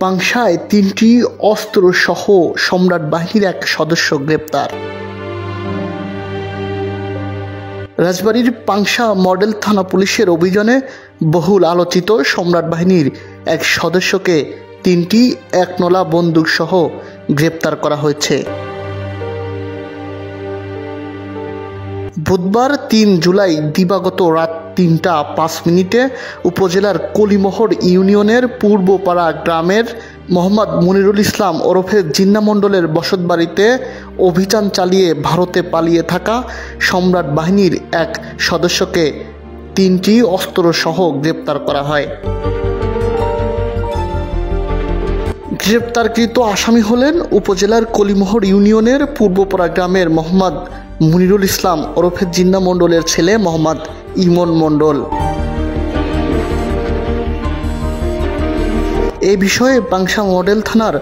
পাংশায় 3টি অস্ত্রসহ সম্রাট বাহিনীর এক সদস্য গ্রেপ্তার। রাজবাড়ীর পাংশা মডেল থানা পুলিশের অভিযানে বহুল আলোচিত সম্রাট বাহিনীর এক সদস্যকে 3টি একনলা বন্দুকসহ গ্রেপ্তার করা হয়েছে। বুধবার 3 জুলাই দিবাগত রাত 3টা 5 মিনিটে উপজেলার কলিমোহর ইউনিয়নের পূর্বপাড়া গ্রামের মোহাম্মদ মনিরুল ইসলাম ওরফে জিন্না মণ্ডলের বসতবাড়িতে অভিযান চালিয়ে ভারতে পালিয়ে থাকা সম্রাট বাহিনীর এক সদস্যকে 3টি অস্ত্রসহ গ্রেপ্তার করা হয়। গ্রেপ্তারকৃত আসামি হলেন উপজেলার কলিমোহর ইউনিয়নের পূর্বপাড়া গ্রামের মোহাম্মদ মনিরুল ইসলাম ওরফে জিন্না মণ্ডলের ছেলে মোহাম্মদ ইমন মণ্ডল। এই বিষয়ে পাংশা মডেল থানার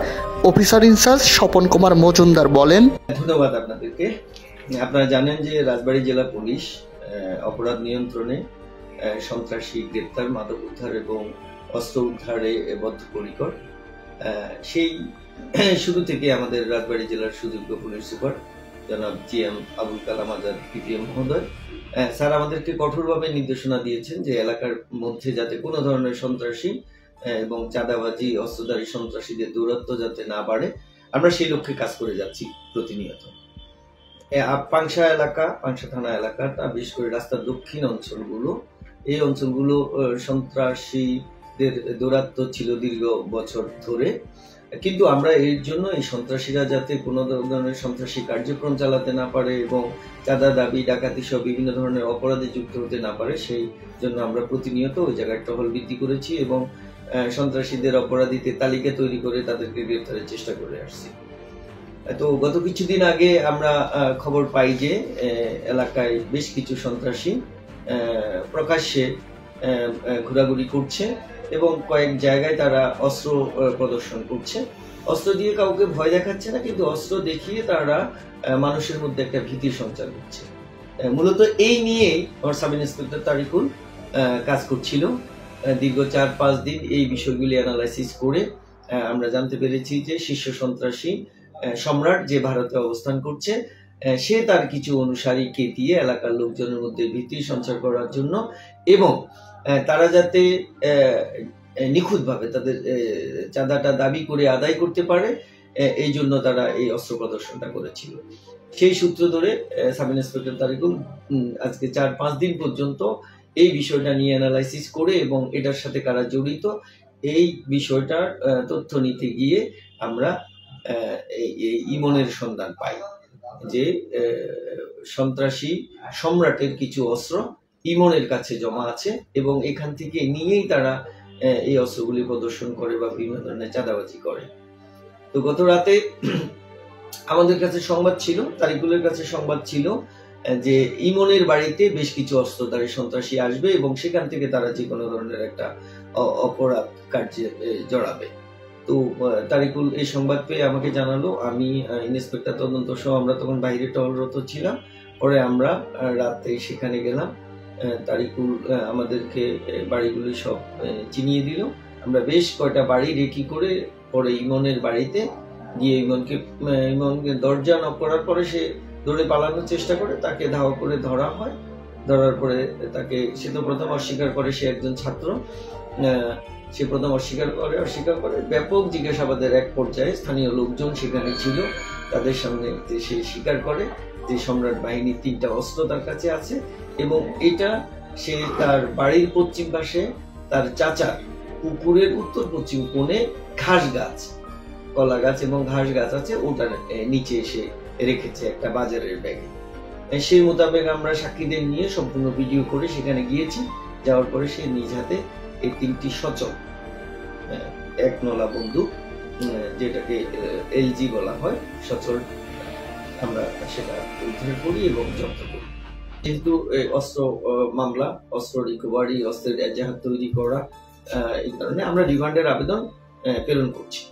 অফিসার ইনচার্জ স্বপন কুমার মজুমদার বলেন, ধন্যবাদ আপনাদেরকে। আপনারা জানেন যে রাজবাড়ী জেলা পুলিশ অপরাধ নিয়ন্ত্রণে সন্ত্রাসী গ্রেপ্তার, মাদক উদ্ধার এবং অস্ত্র উদ্ধারে বদ্ধপরিকর। সেই শুরু থেকে আমাদের রাজবাড়ী জেলার সুযোগ্য পুলিশ সুপার জনাব GM আবুল কালাম আজাদ PPM মহোদয় স্যার আমাদেরকে কঠোরভাবে নির্দেশনা দিয়েছেন যে এলাকার মধ্যে যাতে কোনো ধরনের সন্ত্রাসী এবং চাঁদাবাজি অস্ত্রধারী সন্ত্রাসীদের দূরত্ব যাতে না বাড়ে, আমরা সেই লক্ষ্যে কাজ করে যাচ্ছি প্রতিনিয়ত। পাংশা থানা এলাকাটা বিশেষ করে রাস্তার দক্ষিণ অঞ্চলগুলো, এই অঞ্চলগুলো সন্ত্রাসীদের দৌরাত্ম্য ছিল দীর্ঘ বছর ধরে, কিন্তু আমরা এর জন্য এই সন্ত্রাসীরা যাতে কোনো ধরনের সন্ত্রাসী কার্যক্রম চালাতে না পারে এবং চাঁদা দাবি ডাকাতি সহ বিভিন্ন ধরনের অপরাধে যুক্ত হতে না পারে, সেই জন্য আমরা প্রতিনিয়ত ওই জায়গায় টহল বৃদ্ধি করেছি এবং সন্ত্রাসীদের অপরাধীদের তালিকা তৈরি করে তাদেরকে গ্রেফতারের চেষ্টা করে আসছি। তো গত কিছুদিন আগে আমরা খবর পাই যে এলাকায় বেশ কিছু সন্ত্রাসী প্রকাশ্যে ঘোরাঘুরি করছে এবং কয়েক জায়গায় তারা অস্ত্র প্রদর্শন করছে। অস্ত্র দিয়ে কাউকে ভয় দেখাচ্ছে না, কিন্তু অস্ত্র দেখিয়ে তারা মানুষের মধ্যে একটা ভীতির সঞ্চার করছে। মূলত এই নিয়েই আমার সাব ইন্সপেক্টর তারিকুল কাজ করছিল। দীর্ঘ 4-5 দিন এই বিষয়গুলি অ্যানালাইসিস করে আমরা জানতে পেরেছি যে শীর্ষ সন্ত্রাসী সম্রাট যে ভারতে অবস্থান করছে, সে তার কিছু অনুসারীকে দিয়ে এলাকার লোকজনের মধ্যে ভীতি সঞ্চার করার জন্য এবং তারা যাতে নিখুঁতভাবে তাদের চাঁদাটা দাবি করে আদায় করতে পারে, এই জন্য তারা এই অস্ত্র প্রদর্শনটা করেছিল। সেই সূত্র ধরে সাব ইন্সপেক্টর তারিকুল আজকে 4-5 দিন পর্যন্ত এই বিষয়টা নিয়ে অ্যানালাইসিস করে এবং এটার সাথে কারা জড়িত এই বিষয়টার তথ্য নিতে গিয়ে আমরা ইমনের সন্ধান পাই যে সন্ত্রাসী সম্রাটের কিছু অস্ত্র ইমনের কাছে জমা আছে এবং এখান থেকে নিয়েই তারা এই অস্ত্রগুলি প্রদর্শন করে বা বিভিন্ন ধরনের চাঁদাবাজি করে। তো গত রাতে আমাদের কাছে সংবাদ ছিল, তারিকুলের কাছে সংবাদ ছিল যে ইমনের বাড়িতে বেশ কিছু অস্ত্রধারী সন্ত্রাসী আসবে এবং সেখান থেকে তারা যে কোনো ধরনের একটা অপরাধ কার্যে জড়াবে। তো তারিকুল এই সংবাদ পেয়ে আমাকে জানালো, আমি ইন্সপেক্টর তদন্ত সহ আমরা তখন বাইরে টহলরত ছিলাম। পরে আমরা রাতে সেখানে গেলাম, তারিকুল আমাদেরকে বাড়িগুলি সব চিনিয়ে দিল। আমরা বেশ কয়টা বাড়ি রেকি করে পরে ইমনের বাড়িতে গিয়ে ইমনকে দরজা নক করার পরে সে দৌড়ে পালানোর চেষ্টা করে, তাকে ধাওয়া করে ধরা হয়। ধরার পরে সে তো প্রথম অস্বীকার করে সে একজন ছাত্র, সে প্রথম অস্বীকার করে ব্যাপক জিজ্ঞাসাবাদের এক পর্যায়ে স্থানীয় লোকজন সেখানে ছিল, তাদের সামনে সে স্বীকার করে যে সম্রাট বাহিনীর 3টা অস্ত্র তার কাছে আছে এবং এটা সে তার বাড়ির পশ্চিম পাশে তার চাচার পুকুরের উত্তর পশ্চিম কোণে ঘাস গাছ, কলা গাছ এবং ঘাস গাছ আছে, ওটার নিচে এসে রেখেছে একটা বাজারের ব্যাগে। সেই মোতাবেক আমরা সাক্ষীদের নিয়ে সম্পূর্ণ ভিডিও করে সেখানে গিয়েছি। যাওয়ার পরে সে নিজ হাতে এই 3টি সচল একনলা বন্দুক, যেটাকে LG বলা হয়, সচল, আমরা সেটা উদ্ধার করি এবং জব্দ করি। কিন্তু অস্ত্র মামলা, অস্ত্র রিকভারি, অস্ত্রের এজাহার তৈরি করা, এই কারণে আমরা রিমান্ডের আবেদন প্রেরণ করছি।